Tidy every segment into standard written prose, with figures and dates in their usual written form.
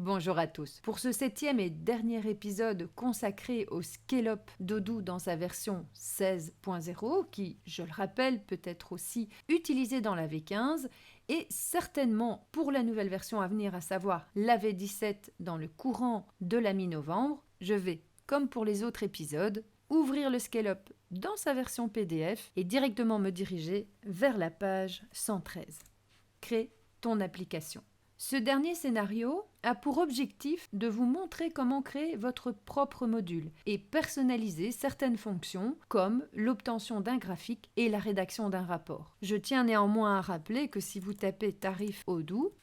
Bonjour à tous. Pour ce 7e et dernier épisode consacré au Scale-up d'Odoo dans sa version 16.0, qui, je le rappelle, peut être aussi utilisé dans la V15, et certainement pour la nouvelle version à venir, à savoir la V17 dans le courant de la mi-novembre, je vais, comme pour les autres épisodes, ouvrir le Scale-up dans sa version PDF et directement me diriger vers la page 113. Crée ton application. Ce dernier scénario a pour objectif de vous montrer comment créer votre propre module et personnaliser certaines fonctions comme l'obtention d'un graphique et la rédaction d'un rapport. Je tiens néanmoins à rappeler que si vous tapez tarif Odoo,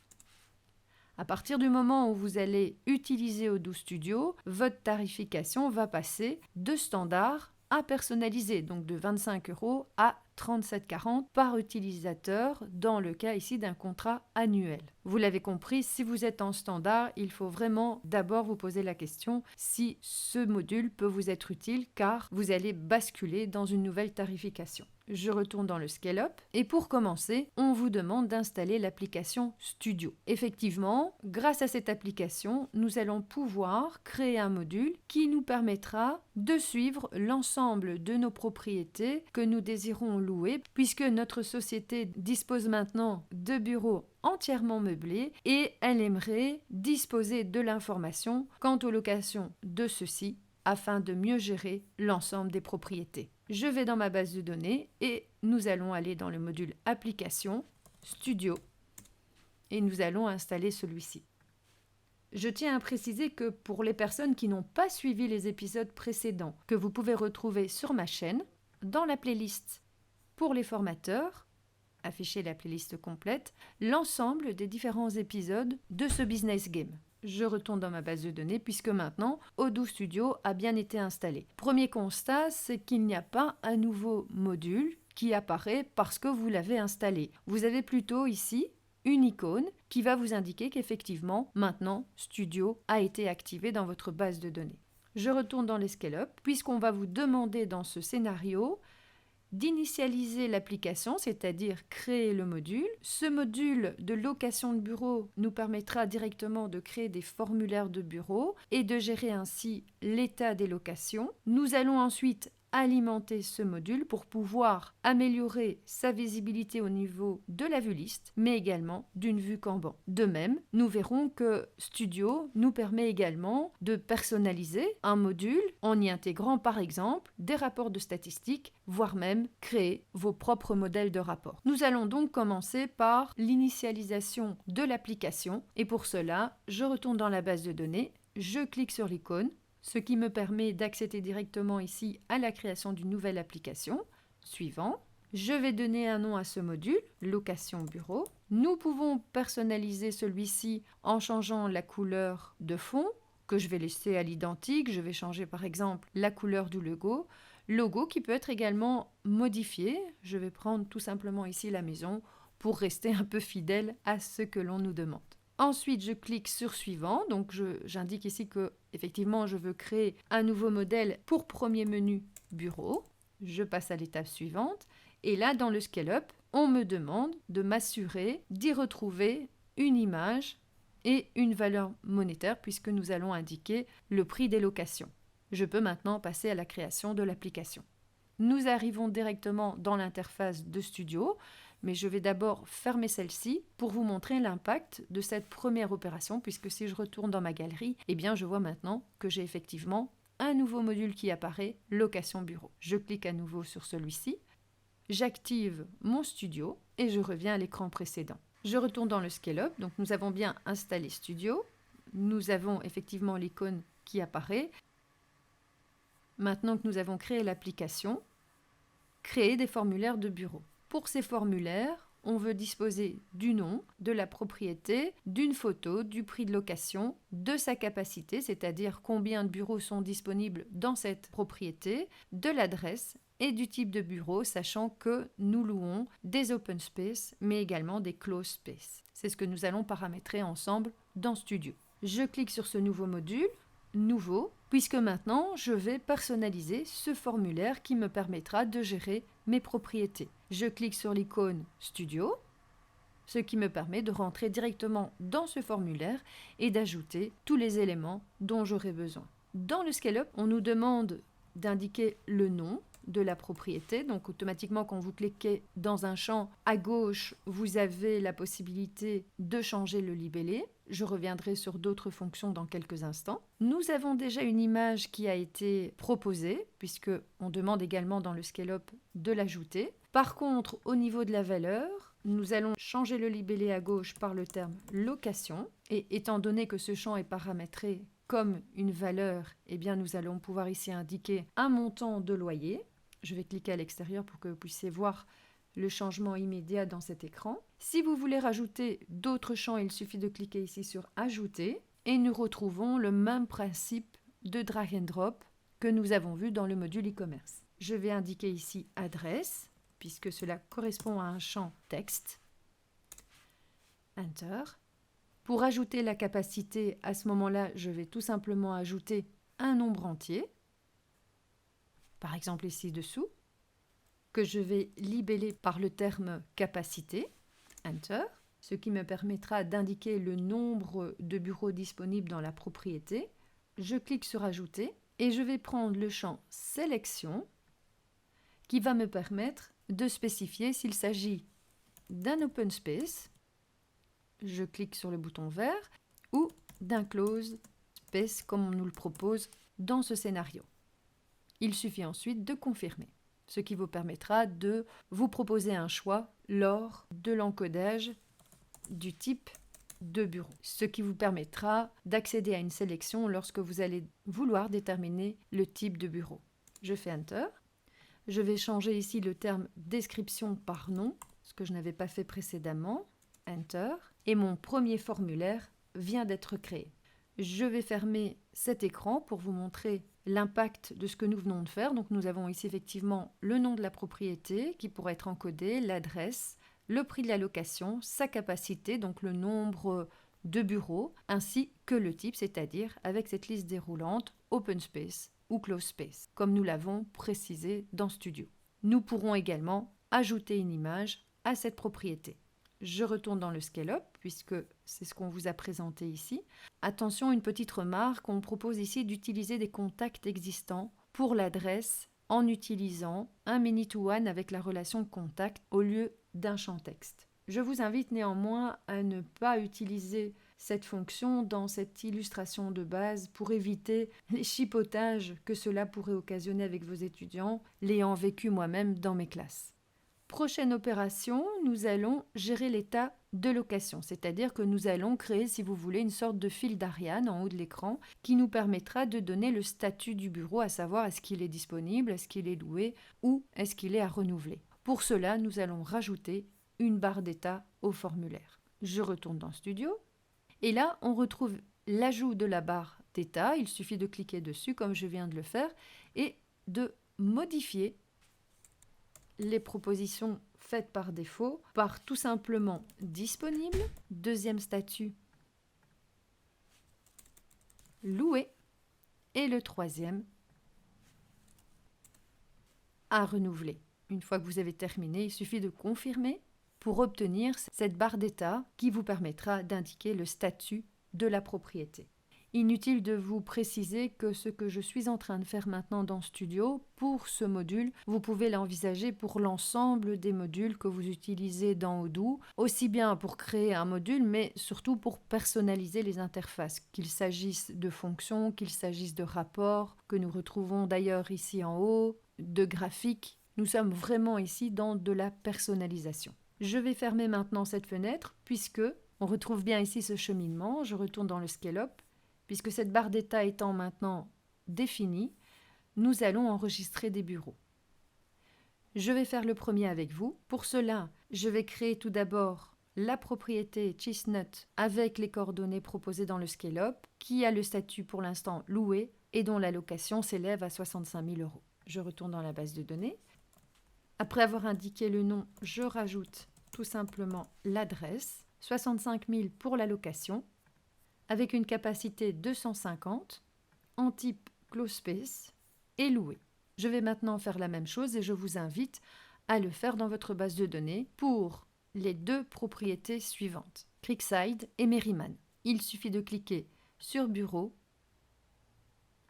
à partir du moment où vous allez utiliser Odoo Studio, votre tarification va passer de standard à personnalisé, donc de 25 € à 37,40 € par utilisateur dans le cas ici d'un contrat annuel. Vous l'avez compris, si vous êtes en standard, il faut vraiment d'abord vous poser la question si ce module peut vous être utile car vous allez basculer dans une nouvelle tarification. Je retourne dans le Scale-up et pour commencer, on vous demande d'installer l'application Studio. Effectivement, grâce à cette application, nous allons pouvoir créer un module qui nous permettra de suivre l'ensemble de nos propriétés que nous désirons louer puisque notre société dispose maintenant de bureaux entièrement meublés et elle aimerait disposer de l'information quant aux locations de ceux-ci afin de mieux gérer l'ensemble des propriétés. Je vais dans ma base de données et nous allons aller dans le module Application, Studio et nous allons installer celui-ci. Je tiens à préciser que pour les personnes qui n'ont pas suivi les épisodes précédents, que vous pouvez retrouver sur ma chaîne, dans la playlist pour les formateurs, afficher la playlist complète, l'ensemble des différents épisodes de ce business game. Je retourne dans ma base de données puisque maintenant Odoo Studio a bien été installé. Premier constat, c'est qu'il n'y a pas un nouveau module qui apparaît parce que vous l'avez installé. Vous avez plutôt ici une icône qui va vous indiquer qu'effectivement maintenant Studio a été activé dans votre base de données. Je retourne dans les Scale-up puisqu'on va vous demander dans ce scénario d'initialiser l'application, c'est-à-dire créer le module. Ce module de location de bureau nous permettra directement de créer des formulaires de bureau et de gérer ainsi l'état des locations. Nous allons ensuite alimenter ce module pour pouvoir améliorer sa visibilité au niveau de la vue liste, mais également d'une vue Kanban. De même, nous verrons que Studio nous permet également de personnaliser un module en y intégrant par exemple des rapports de statistiques, voire même créer vos propres modèles de rapports. Nous allons donc commencer par l'initialisation de l'application et pour cela, je retourne dans la base de données, je clique sur l'icône, ce qui me permet d'accéder directement ici à la création d'une nouvelle application. Suivant, je vais donner un nom à ce module, location bureau. Nous pouvons personnaliser celui-ci en changeant la couleur de fond, que je vais laisser à l'identique. Je vais changer par exemple la couleur du logo qui peut être également modifié. Je vais prendre tout simplement ici la maison pour rester un peu fidèle à ce que l'on nous demande. Ensuite, je clique sur Suivant, donc j'indique ici que effectivement je veux créer un nouveau modèle pour premier menu Bureau. Je passe à l'étape suivante et là dans le Scale-up, on me demande de m'assurer d'y retrouver une image et une valeur monétaire puisque nous allons indiquer le prix des locations. Je peux maintenant passer à la création de l'application. Nous arrivons directement dans l'interface de Studio, mais je vais d'abord fermer celle-ci pour vous montrer l'impact de cette première opération, puisque si je retourne dans ma galerie, eh bien je vois maintenant que j'ai effectivement un nouveau module qui apparaît, location bureau. Je clique à nouveau sur celui-ci, j'active mon Studio et je reviens à l'écran précédent. Je retourne dans le Scale-up, donc nous avons bien installé Studio, nous avons effectivement l'icône qui apparaît. Maintenant que nous avons créé l'application, créer des formulaires de bureau. Pour ces formulaires, on veut disposer du nom, de la propriété, d'une photo, du prix de location, de sa capacité, c'est-à-dire combien de bureaux sont disponibles dans cette propriété, de l'adresse et du type de bureau, sachant que nous louons des open space, mais également des closed space. C'est ce que nous allons paramétrer ensemble dans Studio. Je clique sur ce nouveau module, Nouveau, puisque maintenant je vais personnaliser ce formulaire qui me permettra de gérer mes propriétés. Je clique sur l'icône Studio, ce qui me permet de rentrer directement dans ce formulaire et d'ajouter tous les éléments dont j'aurai besoin. Dans le Scale-up, on nous demande d'indiquer le nom de la propriété. Donc automatiquement, quand vous cliquez dans un champ à gauche, vous avez la possibilité de changer le libellé. Je reviendrai sur d'autres fonctions dans quelques instants. Nous avons déjà une image qui a été proposée, puisque on demande également dans le Scale-up de l'ajouter. Par contre, au niveau de la valeur, nous allons changer le libellé à gauche par le terme location. Et étant donné que ce champ est paramétré comme une valeur, eh bien nous allons pouvoir ici indiquer un montant de loyer. Je vais cliquer à l'extérieur pour que vous puissiez voir le changement immédiat dans cet écran. Si vous voulez rajouter d'autres champs, il suffit de cliquer ici sur Ajouter et nous retrouvons le même principe de drag and drop que nous avons vu dans le module e-commerce. Je vais indiquer ici adresse, puisque cela correspond à un champ texte. Enter. Pour ajouter la capacité, à ce moment-là, je vais tout simplement ajouter un nombre entier, par exemple ici dessous, que je vais libeller par le terme capacité, Enter, ce qui me permettra d'indiquer le nombre de bureaux disponibles dans la propriété. Je clique sur Ajouter et je vais prendre le champ Sélection qui va me permettre de spécifier s'il s'agit d'un open space, je clique sur le bouton vert, ou d'un closed space comme on nous le propose dans ce scénario. Il suffit ensuite de confirmer, ce qui vous permettra de vous proposer un choix lors de l'encodage du type de bureau, ce qui vous permettra d'accéder à une sélection lorsque vous allez vouloir déterminer le type de bureau. Je fais Enter. Je vais changer ici le terme description par nom, ce que je n'avais pas fait précédemment. Enter. Et mon premier formulaire vient d'être créé. Je vais fermer cet écran pour vous montrer l'impact de ce que nous venons de faire. Donc nous avons ici effectivement le nom de la propriété qui pourrait être encodé, l'adresse, le prix de la location, sa capacité, donc le nombre de bureaux, ainsi que le type, c'est-à-dire avec cette liste déroulante Open Space ou Closed Space, comme nous l'avons précisé dans Studio. Nous pourrons également ajouter une image à cette propriété. Je retourne dans le Scale-up, puisque c'est ce qu'on vous a présenté ici. Attention, une petite remarque, on propose ici d'utiliser des contacts existants pour l'adresse en utilisant un many-to-one avec la relation contact au lieu d'un champ texte. Je vous invite néanmoins à ne pas utiliser cette fonction dans cette illustration de base pour éviter les chipotages que cela pourrait occasionner avec vos étudiants, l'ayant vécu moi-même dans mes classes. Prochaine opération, nous allons gérer l'état de location, c'est-à-dire que nous allons créer, si vous voulez, une sorte de fil d'Ariane en haut de l'écran qui nous permettra de donner le statut du bureau, à savoir est-ce qu'il est disponible, est-ce qu'il est loué ou est-ce qu'il est à renouveler. Pour cela, nous allons rajouter une barre d'état au formulaire. Je retourne dans Studio et là, on retrouve l'ajout de la barre d'état. Il suffit de cliquer dessus comme je viens de le faire et de modifier les propositions faites par défaut par tout simplement disponible, deuxième statut loué et le troisième à renouveler. Une fois que vous avez terminé, il suffit de confirmer pour obtenir cette barre d'état qui vous permettra d'indiquer le statut de la propriété. Inutile de vous préciser que ce que je suis en train de faire maintenant dans Studio, pour ce module, vous pouvez l'envisager pour l'ensemble des modules que vous utilisez dans Odoo, aussi bien pour créer un module, mais surtout pour personnaliser les interfaces, qu'il s'agisse de fonctions, qu'il s'agisse de rapports, que nous retrouvons d'ailleurs ici en haut, de graphiques. Nous sommes vraiment ici dans de la personnalisation. Je vais fermer maintenant cette fenêtre, puisque on retrouve bien ici ce cheminement. Je retourne dans le Scale-up. Puisque cette barre d'état étant maintenant définie, nous allons enregistrer des bureaux. Je vais faire le premier avec vous. Pour cela, je vais créer tout d'abord la propriété Chestnut avec les coordonnées proposées dans le Scale-up, qui a le statut pour l'instant loué et dont la location s'élève à 65 000 €. Je retourne dans la base de données. Après avoir indiqué le nom, je rajoute tout simplement l'adresse, 65 000 pour la location, avec une capacité 250, en type Closed Space et loué. Je vais maintenant faire la même chose et je vous invite à le faire dans votre base de données pour les deux propriétés suivantes, Creekside et Merriman. Il suffit de cliquer sur Bureau,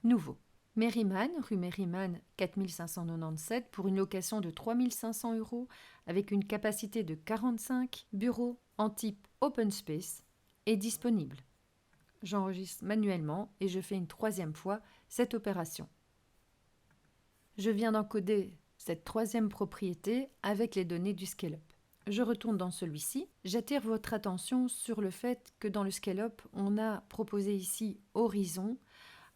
Nouveau. Merriman, rue Merriman, 4597 pour une location de 3500 € avec une capacité de 45 bureaux en type Open Space est disponible. J'enregistre manuellement et je fais une troisième fois cette opération. Je viens d'encoder cette troisième propriété avec les données du ScaleUp. Je retourne dans celui-ci. J'attire votre attention sur le fait que dans le ScaleUp, on a proposé ici Horizon,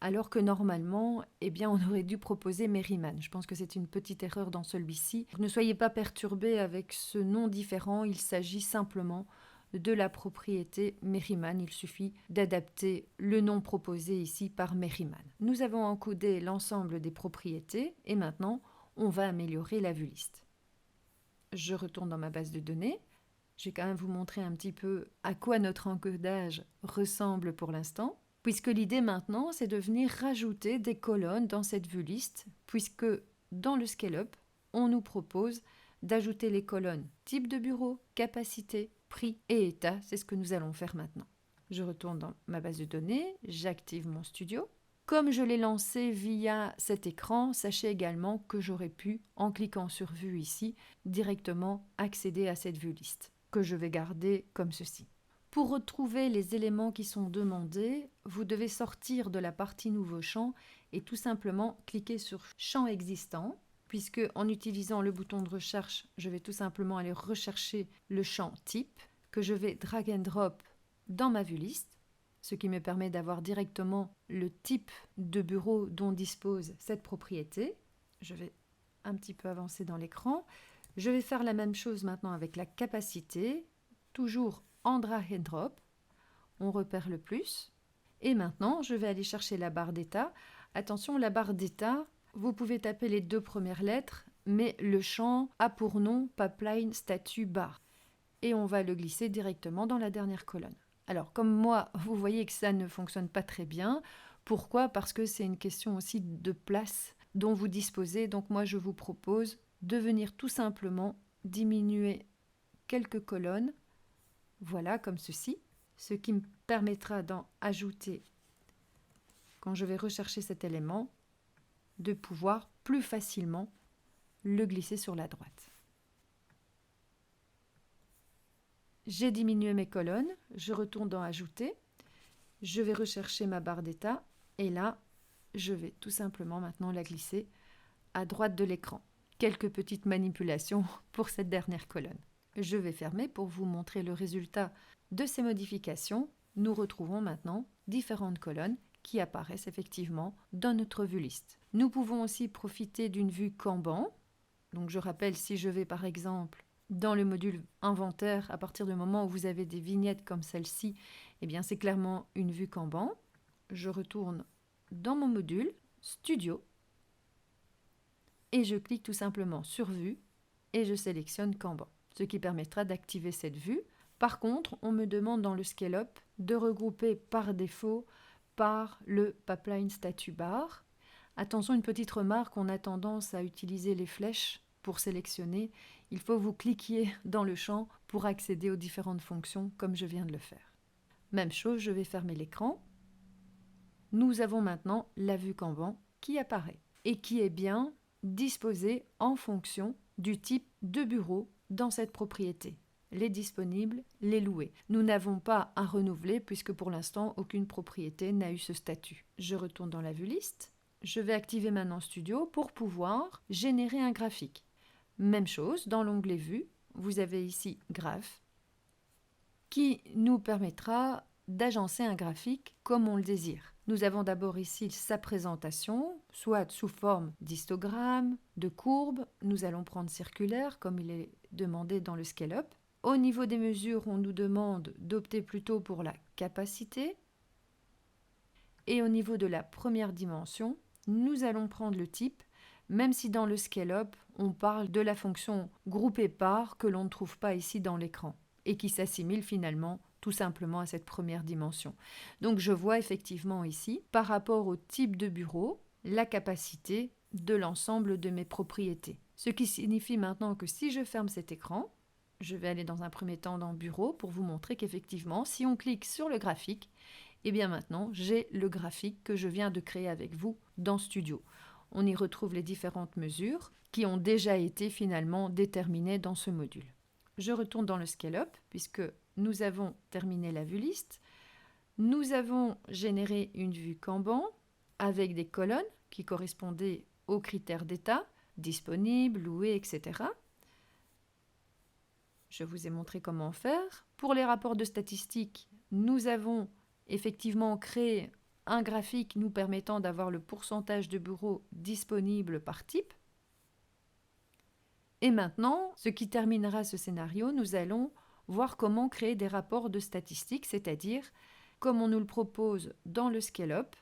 alors que normalement, on aurait dû proposer Merriman. Je pense que c'est une petite erreur dans celui-ci. Ne soyez pas perturbés avec ce nom différent, il s'agit simplement de la propriété Merriman. Il suffit d'adapter le nom proposé ici par Merriman. Nous avons encodé l'ensemble des propriétés et maintenant, on va améliorer la vue liste. Je retourne dans ma base de données. Je vais quand même vous montrer un petit peu à quoi notre encodage ressemble pour l'instant. Puisque l'idée maintenant, c'est de venir rajouter des colonnes dans cette vue liste, puisque dans le ScaleUp, on nous propose d'ajouter les colonnes type de bureau, capacité, prix et état. C'est ce que nous allons faire maintenant. Je retourne dans ma base de données, j'active mon studio. Comme je l'ai lancé via cet écran, sachez également que j'aurais pu, en cliquant sur Vue ici, directement accéder à cette vue liste, que je vais garder comme ceci. Pour retrouver les éléments qui sont demandés, vous devez sortir de la partie Nouveau champ et tout simplement cliquer sur Champ existant, puisque en utilisant le bouton de recherche, je vais tout simplement aller rechercher le champ Type, que je vais drag and drop dans ma vue liste, ce qui me permet d'avoir directement le type de bureau dont dispose cette propriété. Je vais un petit peu avancer dans l'écran. Je vais faire la même chose maintenant avec la capacité, toujours en drag and drop, on repère le plus. Et maintenant, je vais aller chercher la barre d'état. Attention, la barre d'état, vous pouvez taper les deux premières lettres, mais le champ a pour nom Pipeline Statut Bar. Et on va le glisser directement dans la dernière colonne. Alors, comme moi, vous voyez que ça ne fonctionne pas très bien. Pourquoi ? Parce que c'est une question aussi de place dont vous disposez. Donc moi, je vous propose de venir tout simplement diminuer quelques colonnes. Voilà, comme ceci, ce qui me permettra d'en ajouter, quand je vais rechercher cet élément, de pouvoir plus facilement le glisser sur la droite. J'ai diminué mes colonnes, je retourne dans Ajouter, je vais rechercher ma barre d'état et là, je vais tout simplement maintenant la glisser à droite de l'écran. Quelques petites manipulations pour cette dernière colonne. Je vais fermer pour vous montrer le résultat de ces modifications. Nous retrouvons maintenant différentes colonnes qui apparaissent effectivement dans notre vue liste. Nous pouvons aussi profiter d'une vue Kanban. Donc je rappelle, si je vais par exemple dans le module inventaire, à partir du moment où vous avez des vignettes comme celle-ci, c'est clairement une vue Kanban. Je retourne dans mon module Studio et je clique tout simplement sur Vue et je sélectionne Kanban, ce qui permettra d'activer cette vue. Par contre, on me demande dans le ScaleUp de regrouper par défaut par le Pipeline Statut Bar. Attention, une petite remarque, on a tendance à utiliser les flèches pour sélectionner. Il faut que vous cliquiez dans le champ pour accéder aux différentes fonctions comme je viens de le faire. Même chose, je vais fermer l'écran. Nous avons maintenant la vue Kanban qui apparaît et qui est bien disposée en fonction du type de bureau dans cette propriété. Les disponibles, les loués. Nous n'avons pas à renouveler puisque pour l'instant, aucune propriété n'a eu ce statut. Je retourne dans la vue liste. Je vais activer maintenant Studio pour pouvoir générer un graphique. Même chose, dans l'onglet Vue, vous avez ici Graph qui nous permettra d'agencer un graphique comme on le désire. Nous avons d'abord ici sa présentation, soit sous forme d'histogramme, de courbe. Nous allons prendre circulaire comme il est demandé dans le ScaleUp. Au niveau des mesures, on nous demande d'opter plutôt pour la capacité. Et au niveau de la première dimension, nous allons prendre le type, même si dans le ScaleUp, on parle de la fonction grouper par que l'on ne trouve pas ici dans l'écran et qui s'assimile finalement tout simplement à cette première dimension. Donc je vois effectivement ici, par rapport au type de bureau, la capacité de l'ensemble de mes propriétés. Ce qui signifie maintenant que si je ferme cet écran, je vais aller dans un premier temps dans Bureau pour vous montrer qu'effectivement, si on clique sur le graphique, et bien maintenant, j'ai le graphique que je viens de créer avec vous dans Studio. On y retrouve les différentes mesures qui ont déjà été finalement déterminées dans ce module. Je retourne dans le Scale-up puisque nous avons terminé la vue liste. Nous avons généré une vue Kanban avec des colonnes qui correspondaient aux critères d'état, disponibles, loués, etc. Je vous ai montré comment faire. Pour les rapports de statistiques, nous avons effectivement créé un graphique nous permettant d'avoir le pourcentage de bureaux disponibles par type. Et maintenant, ce qui terminera ce scénario, nous allons voir comment créer des rapports de statistiques, c'est-à-dire, comme on nous le propose dans le Scale-up,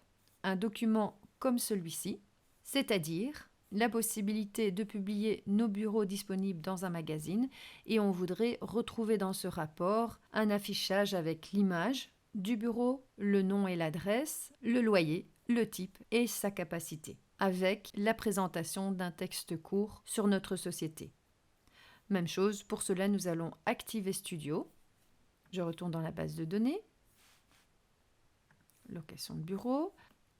un document comme celui-ci, c'est-à-dire la possibilité de publier nos bureaux disponibles dans un magazine et on voudrait retrouver dans ce rapport un affichage avec l'image du bureau, le nom et l'adresse, le loyer, le type et sa capacité, avec la présentation d'un texte court sur notre société. Même chose, pour cela nous allons activer Studio. Je retourne dans la base de données, location de bureau.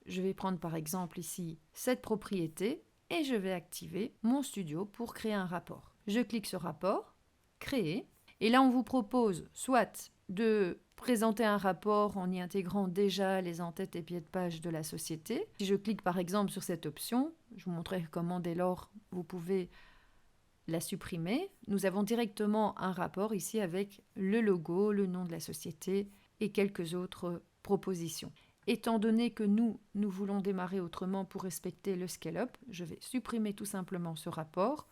Je vais prendre par exemple ici cette propriété et je vais activer mon Studio pour créer un rapport. Je clique sur rapport, créer, et là on vous propose soit de présenter un rapport en y intégrant déjà les en-têtes et pieds de page de la société. Si je clique par exemple sur cette option, je vous montrerai comment dès lors vous pouvez la supprimer. Nous avons directement un rapport ici avec le logo, le nom de la société et quelques autres propositions. Étant donné que nous voulons démarrer autrement pour respecter le Scale-up, je vais supprimer tout simplement ce rapport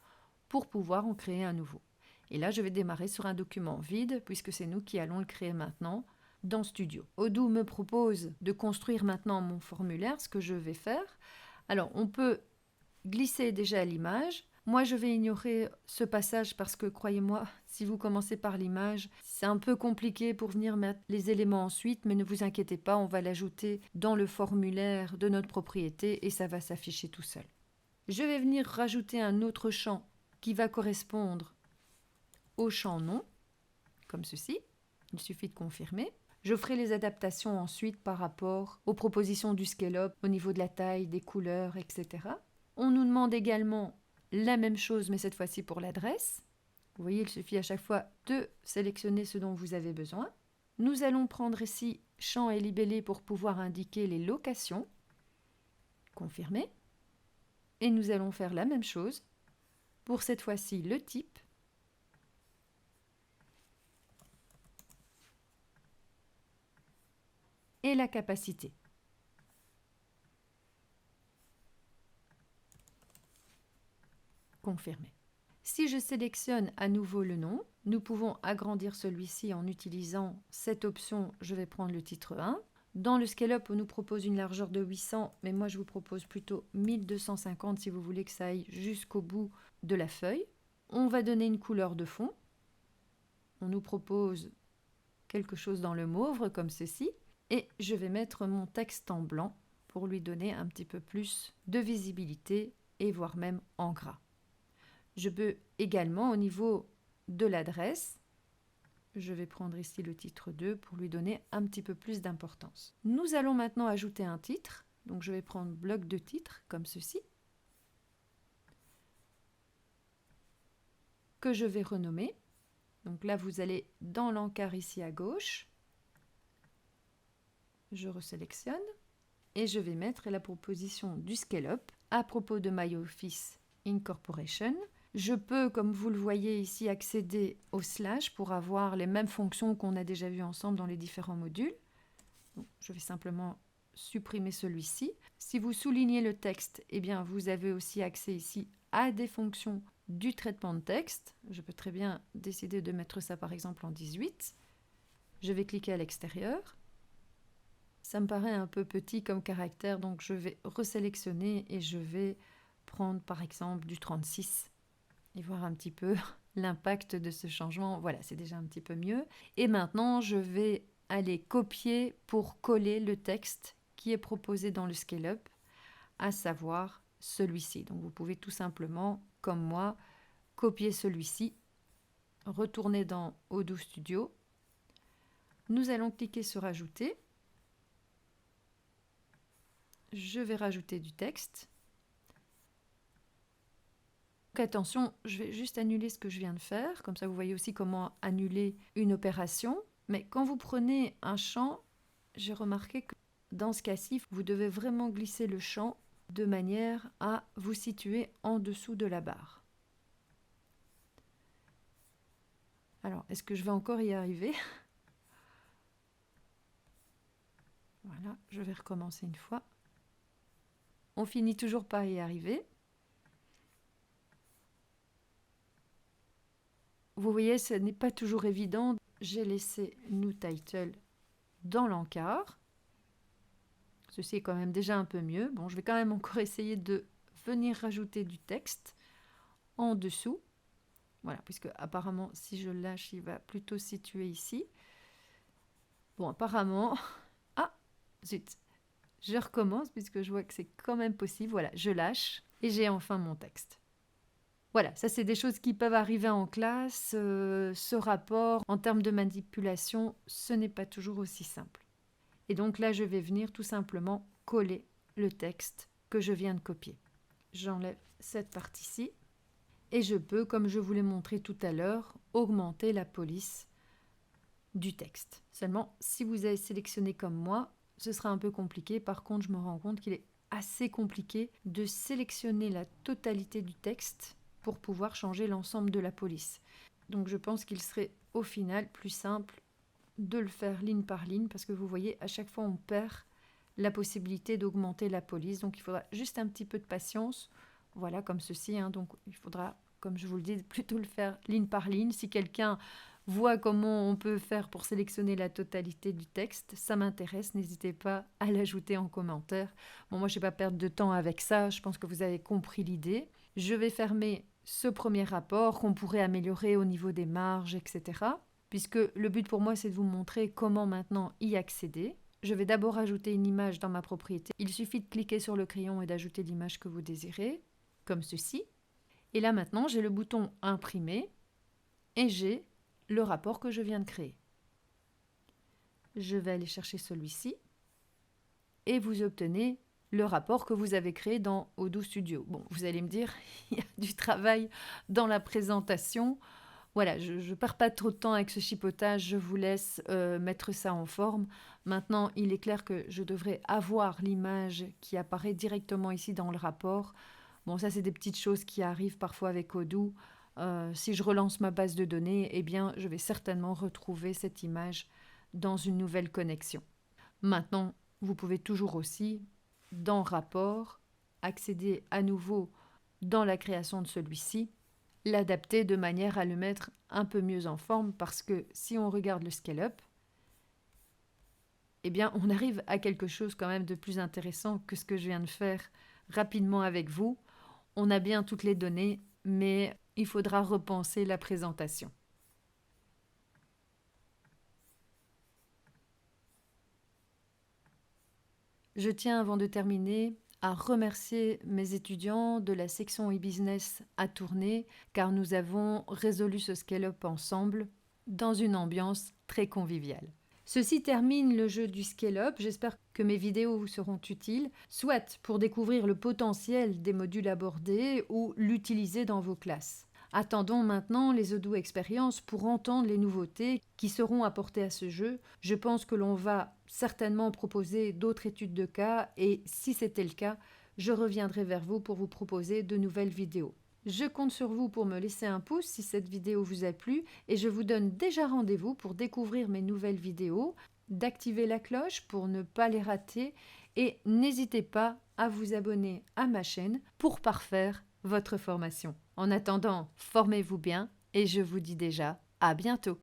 pour pouvoir en créer un nouveau. Et là, je vais démarrer sur un document vide puisque c'est nous qui allons le créer maintenant dans Studio. Odoo me propose de construire maintenant mon formulaire, ce que je vais faire. Alors, on peut glisser déjà l'image. Moi, je vais ignorer ce passage parce que, croyez-moi, si vous commencez par l'image, c'est un peu compliqué pour venir mettre les éléments ensuite, mais ne vous inquiétez pas, on va l'ajouter dans le formulaire de notre propriété et ça va s'afficher tout seul. Je vais venir rajouter un autre champ qui va correspondre au champ nom, comme ceci. Il suffit de confirmer. Je ferai les adaptations ensuite par rapport aux propositions du Scale-up au niveau de la taille, des couleurs, etc. On nous demande également la même chose, mais cette fois-ci pour l'adresse. Vous voyez, il suffit à chaque fois de sélectionner ce dont vous avez besoin. Nous allons prendre ici champ et libellé pour pouvoir indiquer les locations. Confirmer. Et nous allons faire la même chose pour cette fois-ci le type. Et la capacité. Confirmer. Si je sélectionne à nouveau le nom, nous pouvons agrandir celui-ci en utilisant cette option. Je vais prendre le titre 1. Dans le Scale-up, on nous propose une largeur de 800, mais moi je vous propose plutôt 1250 si vous voulez que ça aille jusqu'au bout de la feuille. On va donner une couleur de fond. On nous propose quelque chose dans le mauve comme ceci. Et je vais mettre mon texte en blanc pour lui donner un petit peu plus de visibilité et voire même en gras. Je peux également au niveau de l'adresse, je vais prendre ici le titre 2 pour lui donner un petit peu plus d'importance. Nous allons maintenant ajouter un titre, donc je vais prendre bloc de titre comme ceci, que je vais renommer. Donc là vous allez dans l'encart ici à gauche, je resélectionne et je vais mettre la proposition du Scale-up à propos de My Office Incorporation. Je peux, comme vous le voyez ici, accéder au slash pour avoir les mêmes fonctions qu'on a déjà vues ensemble dans les différents modules. Donc, je vais simplement supprimer celui-ci. Si vous soulignez le texte, eh bien, vous avez aussi accès ici à des fonctions du traitement de texte. Je peux très bien décider de mettre ça par exemple en 18. Je vais cliquer à l'extérieur. Ça me paraît un peu petit comme caractère, donc je vais resélectionner et je vais prendre par exemple du 36 et voir un petit peu l'impact de ce changement. Voilà, c'est déjà un petit peu mieux. Et maintenant, je vais aller copier pour coller le texte qui est proposé dans le Scale-up, à savoir celui-ci. Donc vous pouvez tout simplement, comme moi, copier celui-ci, retourner dans Odoo Studio. Nous allons cliquer sur Ajouter. Je vais rajouter du texte. Donc attention, je vais juste annuler ce que je viens de faire. Comme ça, vous voyez aussi comment annuler une opération. Mais quand vous prenez un champ, j'ai remarqué que dans ce cas-ci, vous devez vraiment glisser le champ de manière à vous situer en dessous de la barre. Alors, est-ce que je vais encore y arriver? Voilà, je vais recommencer une fois. On finit toujours par y arriver. Vous voyez, ce n'est pas toujours évident. J'ai laissé New Title dans l'encart. Ceci est quand même déjà un peu mieux. Bon, je vais quand même encore essayer de venir rajouter du texte en dessous. Voilà, puisque apparemment, si je lâche, il va plutôt se situer ici. Bon, apparemment... Ah, zut. Je recommence puisque je vois que c'est quand même possible. Voilà, je lâche et j'ai enfin mon texte. Voilà, ça c'est des choses qui peuvent arriver en classe. Ce rapport, en termes de manipulation, ce n'est pas toujours aussi simple. Et donc là, je vais venir tout simplement coller le texte que je viens de copier. J'enlève cette partie-ci et je peux, comme je vous l'ai montré tout à l'heure, augmenter la police du texte. Seulement, si vous avez sélectionné comme moi, ce sera un peu compliqué. Par contre, je me rends compte qu'il est assez compliqué de sélectionner la totalité du texte pour pouvoir changer l'ensemble de la police. Donc je pense qu'il serait au final plus simple de le faire ligne par ligne parce que vous voyez, à chaque fois on perd la possibilité d'augmenter la police. Donc il faudra juste un petit peu de patience. Voilà, comme ceci. Donc il faudra, comme je vous le dis, plutôt le faire ligne par ligne. Si quelqu'un voit comment on peut faire pour sélectionner la totalité du texte, ça m'intéresse, n'hésitez pas à l'ajouter en commentaire. Bon, moi je ne vais pas perdre de temps avec ça, je pense que vous avez compris l'idée. Je vais fermer ce premier rapport qu'on pourrait améliorer au niveau des marges, etc. Puisque le but pour moi c'est de vous montrer comment maintenant y accéder. Je vais d'abord ajouter une image dans ma propriété. Il suffit de cliquer sur le crayon et d'ajouter l'image que vous désirez, comme ceci. Et là maintenant j'ai le bouton imprimer et j'ai le rapport que je viens de créer. Je vais aller chercher celui-ci et vous obtenez le rapport que vous avez créé dans Odoo Studio. Bon, vous allez me dire, il y a du travail dans la présentation. Voilà, je ne perds pas trop de temps avec ce chipotage, je vous laisse mettre ça en forme. Maintenant, il est clair que je devrais avoir l'image qui apparaît directement ici dans le rapport. Bon, ça, c'est des petites choses qui arrivent parfois avec Odoo. Si je relance ma base de données, eh bien, je vais certainement retrouver cette image dans une nouvelle connexion. Maintenant, vous pouvez toujours aussi, dans Rapport, accéder à nouveau dans la création de celui-ci, l'adapter de manière à le mettre un peu mieux en forme parce que si on regarde le scale-up, eh bien, on arrive à quelque chose quand même de plus intéressant que ce que je viens de faire rapidement avec vous. On a bien toutes les données, mais il faudra repenser la présentation. Je tiens, avant de terminer, à remercier mes étudiants de la section e-business à Tournai, car nous avons résolu ce scale-up ensemble dans une ambiance très conviviale. Ceci termine le jeu du scale-up. J'espère que mes vidéos vous seront utiles, soit pour découvrir le potentiel des modules abordés ou l'utiliser dans vos classes. Attendons maintenant les Odoo Experience pour entendre les nouveautés qui seront apportées à ce jeu. Je pense que l'on va certainement proposer d'autres études de cas et si c'était le cas, je reviendrai vers vous pour vous proposer de nouvelles vidéos. Je compte sur vous pour me laisser un pouce si cette vidéo vous a plu et je vous donne déjà rendez-vous pour découvrir mes nouvelles vidéos, d'activer la cloche pour ne pas les rater et n'hésitez pas à vous abonner à ma chaîne pour parfaire votre formation. En attendant, formez-vous bien et je vous dis déjà à bientôt.